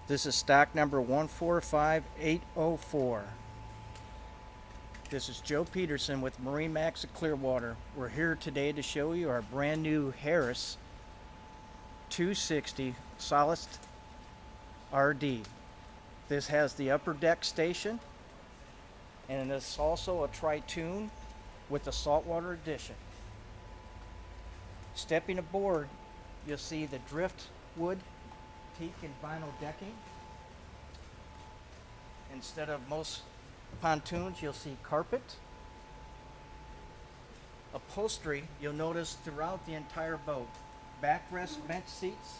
This is stock number 145804. This is Joe Peterson with MarineMax at Clearwater. We're here today to show you our brand new Harris 260 Solist RD. This has the upper deck station, and it's also a Pontoon with the saltwater addition. Stepping aboard, you'll see the driftwood teak and vinyl decking. Instead of most pontoons, you'll see carpet. Upholstery, you'll notice throughout the entire boat. Backrest bench seats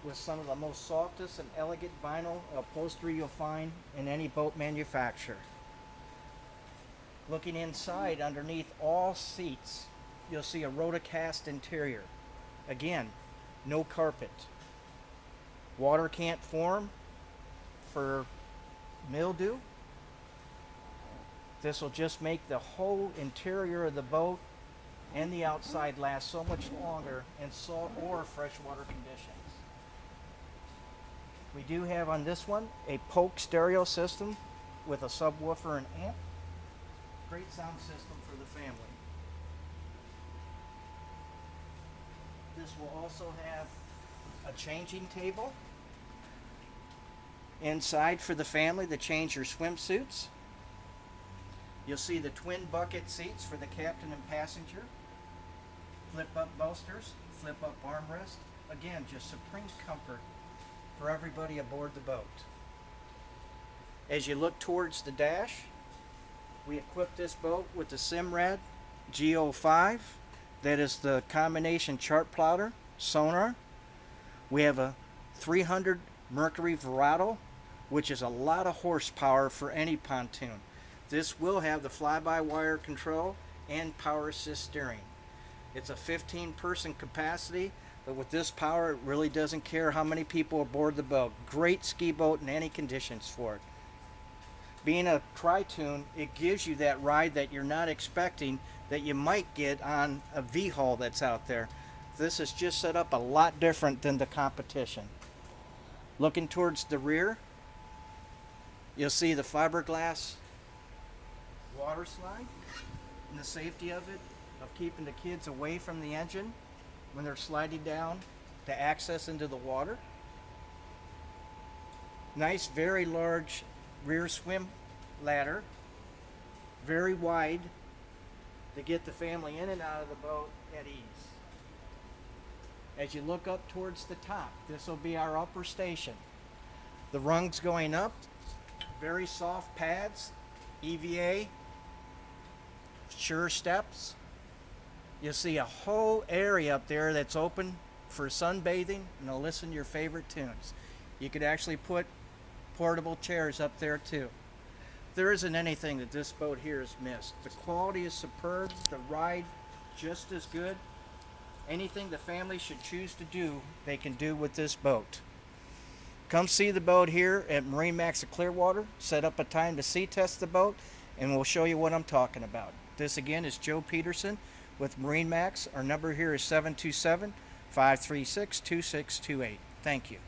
with some of the most softest and elegant vinyl upholstery you'll find in any boat manufacturer. Looking inside, underneath all seats, you'll see a rotocast interior. Again, no carpet. Water can't form for mildew. This will just make the whole interior of the boat and the outside last so much longer in salt or freshwater conditions. We do have on this one a Polk stereo system with a subwoofer and amp. Great sound system for the family. This will also have a changing table inside for the family to change your swimsuits. You'll see the twin bucket seats for the captain and passenger. Flip up bolsters, flip up armrest. Again, just supreme comfort for everybody aboard the boat. As you look towards the dash, we equipped this boat with the Simrad G05. That is the combination chart plotter sonar. We have a 300 Mercury Verado, which is a lot of horsepower for any pontoon. This will have the fly-by-wire control and power assist steering. It's a 15-person capacity, but with this power, it really doesn't care how many people aboard the boat. Great ski boat in any conditions for it. Being a Pontoon, it gives you that ride that you're not expecting that you might get on a V-hull that's out there. This is just set up a lot different than the competition. Looking towards the rear, you'll see the fiberglass water slide and the safety of it, of keeping the kids away from the engine when they're sliding down to access into the water. Nice, very large rear swim ladder, very wide to get the family in and out of the boat at ease. As you look up towards the top, this will be our upper station. The rungs going up, very soft pads, EVA, sure steps. You'll see a whole area up there that's open for sunbathing and to listen to your favorite tunes. You could actually put portable chairs up there too. There isn't anything that this boat here has missed. The quality is superb, the ride just as good. Anything the family should choose to do, they can do with this boat. Come see the boat here at MarineMax at Clearwater. Set up a time to sea test the boat, and we'll show you what I'm talking about. This again is Joe Peterson with MarineMax. Our number here is 727-536-2628. Thank you.